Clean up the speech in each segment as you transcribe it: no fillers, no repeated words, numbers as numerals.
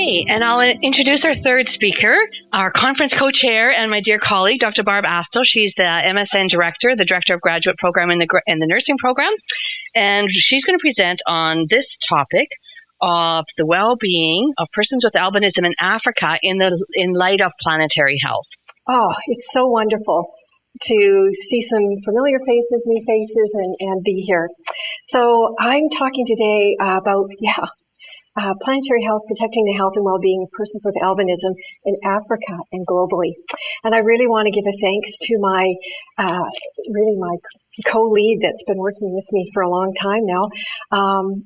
Okay, and I'll introduce our third speaker, our conference co-chair and my dear colleague, Dr. Barb Astle. She's the MSN director, the director of graduate program in the nursing program, and she's going to present on this topic of the well-being of persons with albinism in Africa in light of planetary health. Oh, it's so wonderful to see some familiar faces, new faces, and be here. So I'm talking today about, planetary health, protecting the health and well-being of persons with albinism in Africa and globally. And I really want to give a thanks to my co-lead that's been working with me for a long time now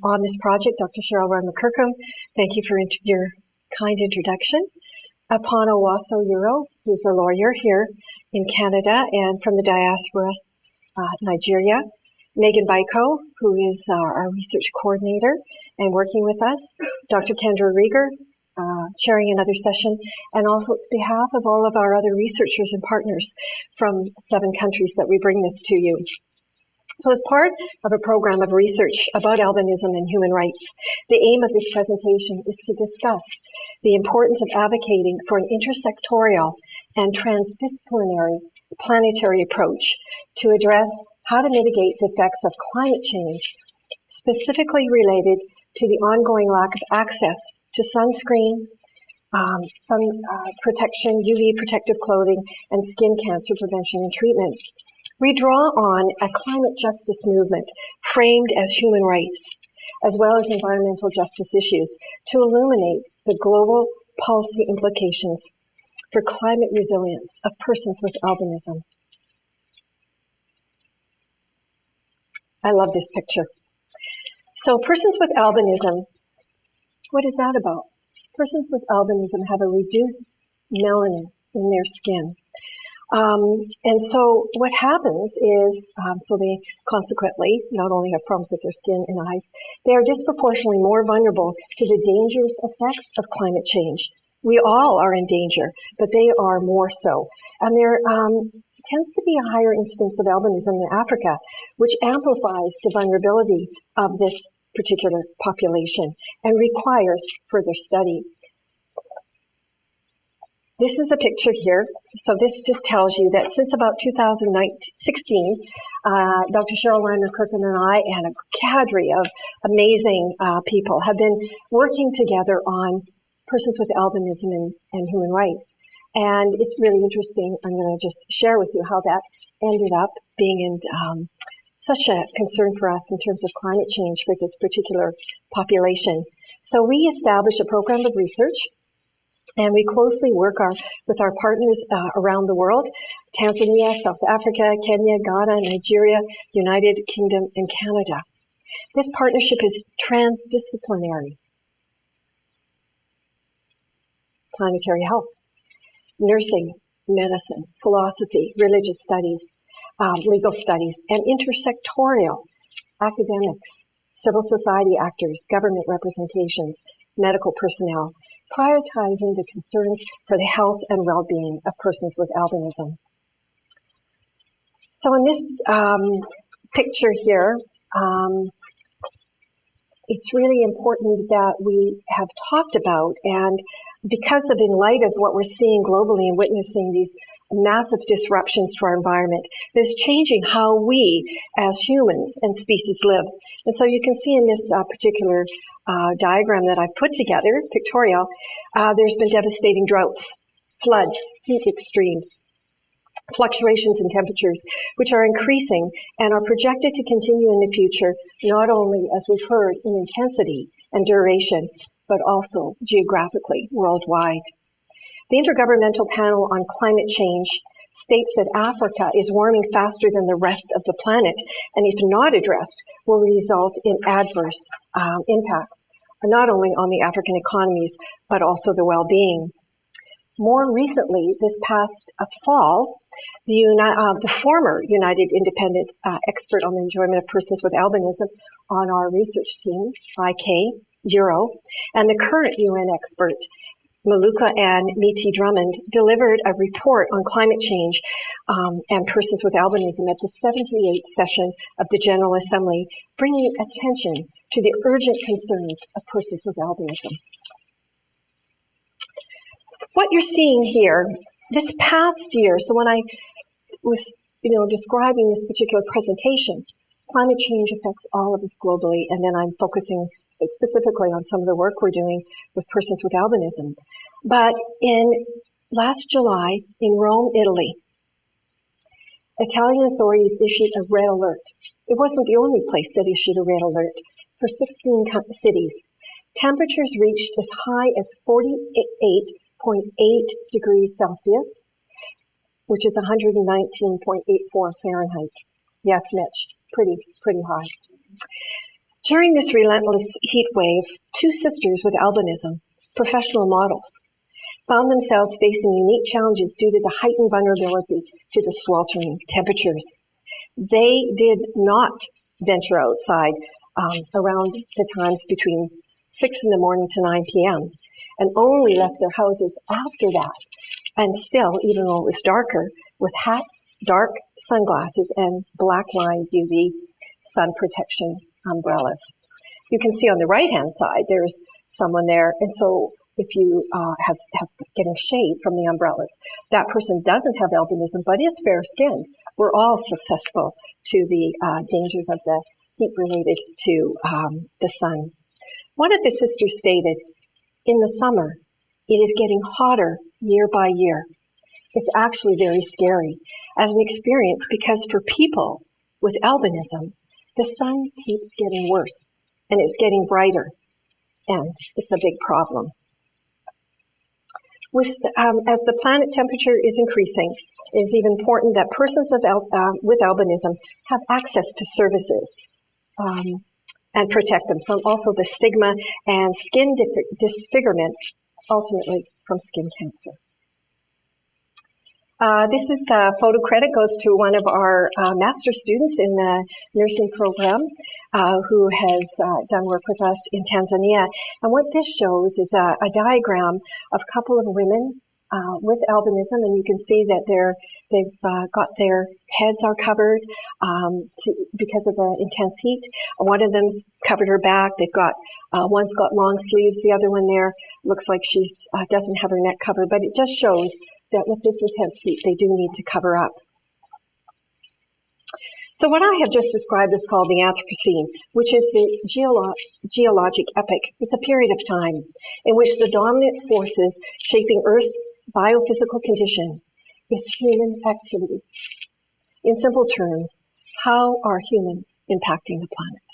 on this project, Dr. Sheryl Reimer-Kirkham. Thank you for your kind introduction. Ikponwosa, who's a lawyer here in Canada and from the diaspora, Nigeria. Meghann Buyco, who is our research coordinator and working with us. Dr. Kendra Rieger, chairing another session. And also it's behalf of all of our other researchers and partners from 7 countries that we bring this to you. So as part of a program of research about albinism and human rights, the aim of this presentation is to discuss the importance of advocating for an intersectoral and transdisciplinary planetary approach to address how to mitigate the effects of climate change, specifically related to the ongoing lack of access to sunscreen, sun protection, UV protective clothing, and skin cancer prevention and treatment. We draw on a climate justice movement framed as human rights, as well as environmental justice issues, to illuminate the global policy implications for climate resilience of persons with albinism. I love this picture. So persons with albinism, what is that about? Persons with albinism have a reduced melanin in their skin. And so what happens is, so they consequently not only have problems with their skin and eyes, they are disproportionately more vulnerable to the dangerous effects of climate change. We all are in danger, but they are more so. And there tends to be a higher incidence of albinism in Africa, which amplifies the vulnerability of this particular population and requires further study. This is a picture here. So this just tells you that since about 2016, Dr. Sheryl Reimer-Kirkham and I and a cadre of amazing people have been working together on persons with albinism and human rights. And it's really interesting. I'm going to just share with you how that ended up being in such a concern for us in terms of climate change for this particular population. So we established a program of research, and we closely work with our partners around the world: Tanzania, South Africa, Kenya, Ghana, Nigeria, United Kingdom, and Canada. This partnership is transdisciplinary. Planetary health, nursing, medicine, philosophy, religious studies, legal studies, and intersectoral, academics, civil society actors, government representations, medical personnel, prioritizing the concerns for the health and well-being of persons with albinism. So in this picture here, it's really important that we have talked about, and because of, in light of what we're seeing globally and witnessing these massive disruptions to our environment, is changing how we as humans and species live. And so you can see in this particular diagram that I've put together, pictorial, there's been devastating droughts, floods, heat extremes, fluctuations in temperatures, which are increasing and are projected to continue in the future, not only, as we've heard, in intensity and duration, but also geographically worldwide. The Intergovernmental Panel on Climate Change states that Africa is warming faster than the rest of the planet, and if not addressed, will result in adverse impacts, not only on the African economies, but also the well-being. More recently, this past fall, the former United Independent Expert on the Enjoyment of Persons with Albinism on our research team, IK, Euro, and the current UN expert, Maluka and Miti Drummond, delivered a report on climate change and persons with albinism at the 78th session of the General Assembly, bringing attention to the urgent concerns of persons with albinism. What you're seeing here, this past year, so when I was describing this particular presentation, climate change affects all of us globally, and then I'm focusing specifically on some of the work we're doing with persons with albinism. But in last July, in Rome, Italy, Italian authorities issued a red alert. It wasn't the only place that issued a red alert. For 16 cities, temperatures reached as high as 48.8 degrees Celsius, which is 119.84 Fahrenheit. Yes, Mitch, pretty high. During this relentless heat wave, two sisters with albinism, professional models, found themselves facing unique challenges due to the heightened vulnerability to the sweltering temperatures. They did not venture outside around the times between 6 in the morning to 9 p.m. and only left their houses after that. And still, even though it was darker, with hats, dark sunglasses, and black-lined UV sun protection umbrellas. You can see on the right-hand side, there's someone there, and so if you have getting shade from the umbrellas, that person doesn't have albinism, but is fair-skinned. We're all susceptible to the dangers of the heat related to the sun. One of the sisters stated, in the summer, it is getting hotter year by year. It's actually very scary as an experience because for people with albinism, the sun keeps getting worse and it's getting brighter, and it's a big problem. As the planet temperature is increasing, it is even important that persons with albinism have access to services and protect them from also the stigma and skin disfigurement, ultimately from skin cancer. This is photo credit goes to one of our master students in the nursing program who has done work with us in Tanzania. And what this shows is a diagram of a couple of women with albinism, and you can see that they've got their heads are covered because of the intense heat. One of them's covered her back. They've got one's got long sleeves. The other one there looks like she's doesn't have her neck covered, but it just shows that with this intense heat, they do need to cover up. So what I have just described is called the Anthropocene, which is the geologic epoch. It's a period of time in which the dominant forces shaping Earth's biophysical condition is human activity. In simple terms, how are humans impacting the planet?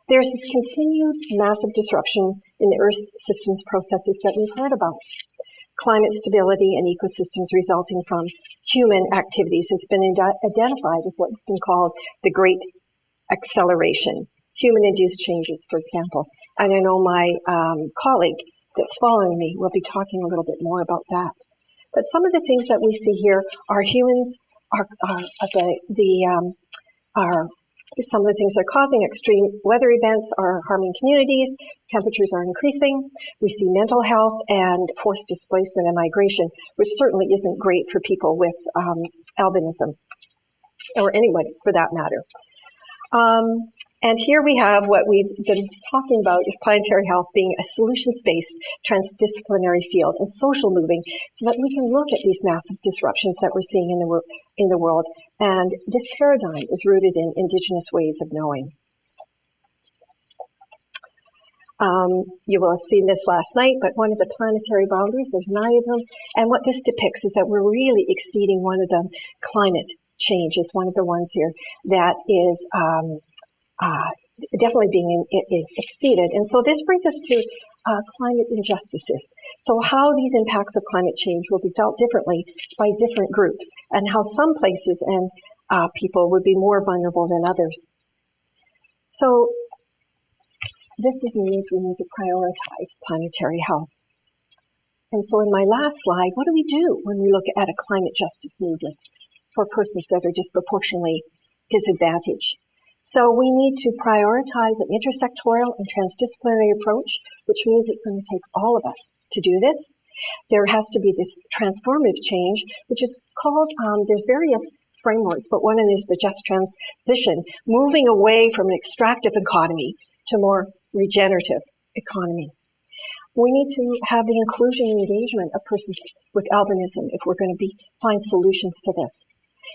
There's this continued massive disruption in the Earth's systems processes that we've heard about. Climate stability and ecosystems resulting from human activities has been identified as what's been called the Great Acceleration, human-induced changes, for example. And I know my colleague that's following me will be talking a little bit more about that. But some of the things that we see here are humans some of the things that are causing extreme weather events are harming communities, temperatures are increasing, we see mental health and forced displacement and migration, which certainly isn't great for people with albinism, or anyone for that matter. And here we have what we've been talking about is planetary health being a solutions-based transdisciplinary field and social moving so that we can look at these massive disruptions that we're seeing in the world. And this paradigm is rooted in indigenous ways of knowing. You will have seen this last night, but one of the planetary boundaries, there's 9 of them. And what this depicts is that we're really exceeding one of them. Climate change is one of the ones here that is definitely being exceeded. And so this brings us to climate injustices. So how these impacts of climate change will be felt differently by different groups, and how some places and people would be more vulnerable than others. So this means we need to prioritize planetary health. And so in my last slide, what do we do when we look at a climate justice movement for persons that are disproportionately disadvantaged? So we need to prioritize an intersectoral and transdisciplinary approach, which means it's going to take all of us to do this. There has to be this transformative change, which is called, there's various frameworks, but one of them is the just transition, moving away from an extractive economy to more regenerative economy. We need to have the inclusion and engagement of persons with albinism if we're going to find solutions to this.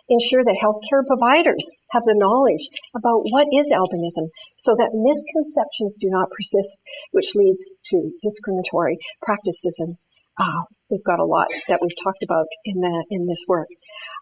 Ensure that healthcare providers have the knowledge about what is albinism so that misconceptions do not persist, which leads to discriminatory practices. And we've got a lot that we've talked about in this work.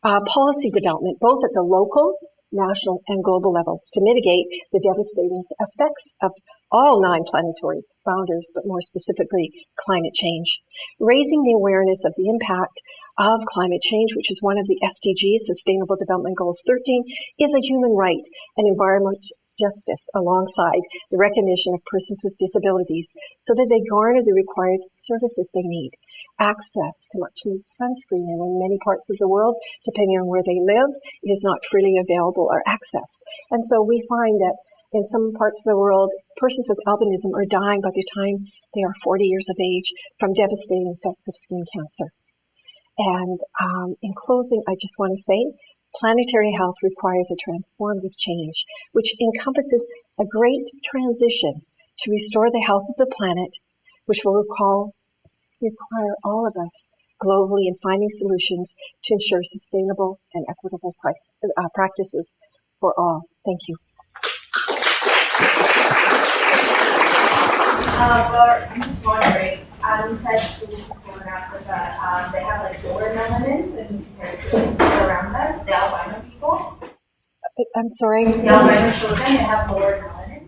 Policy development, both at the local, national, and global levels to mitigate the devastating effects of all 9 planetary boundaries, but more specifically climate change. Raising the awareness of the impact of climate change, which is one of the SDGs, Sustainable Development Goals 13, is a human right and environmental justice alongside the recognition of persons with disabilities so that they garner the required services they need. Access to much needed sunscreen, and in many parts of the world, depending on where they live, it is not freely available or accessed. And so we find that in some parts of the world, persons with albinism are dying by the time they are 40 years of age from devastating effects of skin cancer. And in closing, I just want to say, planetary health requires a transformative change, which encompasses a great transition to restore the health of the planet, which will require all of us globally in finding solutions to ensure sustainable and equitable practices for all. Thank you. Well, I'm just wondering, you said before that they have like lower melanin than compared to people around them, the albino people. I'm sorry? The albino children, they have lower melanin.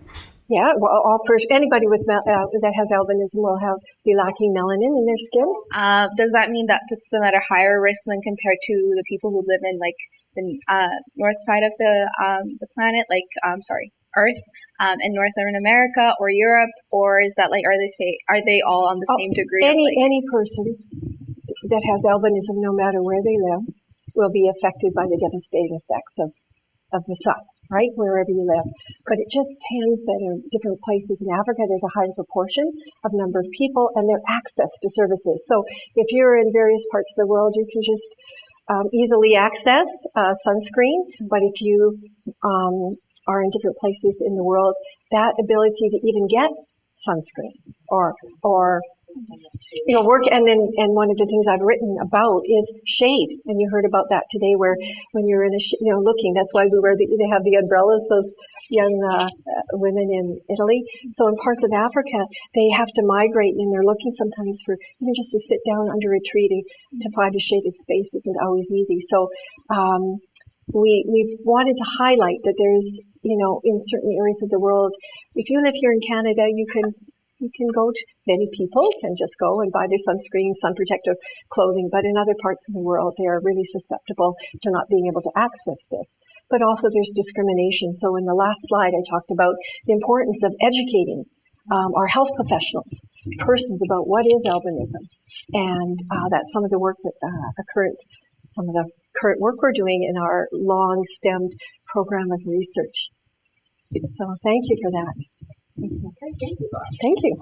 Yeah, well, anybody with that has albinism will be lacking melanin in their skin. Does that mean that puts them at a higher risk than compared to the people who live in like the north side of the planet, like Earth, in Northern America or Europe, or is that like are they all on the same degree? Any person that has albinism, no matter where they live, will be affected by the devastating effects of the sun, right, wherever you live. But it just tends that in different places in Africa, there's a higher proportion of number of people and their access to services. So if you're in various parts of the world, you can just easily access sunscreen. But if you are in different places in the world, that ability to even get sunscreen or work, and one of the things I've written about is shade, and you heard about that today, where when you're in looking, that's why they have the umbrellas, those young women in Italy. So in parts of Africa, they have to migrate, and they're looking sometimes for even just to sit down under a tree to find a shaded space isn't always easy. So we've wanted to highlight that there's, in certain areas of the world, if you live here in Canada, you can go to, many people can just go and buy their sunscreen, sun protective clothing, but in other parts of the world, they are really susceptible to not being able to access this. But also there's discrimination. So in the last slide, I talked about the importance of educating our health professionals, persons, about what is albinism. And that's some of the work that some of the current work we're doing in our long-stemmed program of research. So thank you for that. Okay, thank you. Thank you.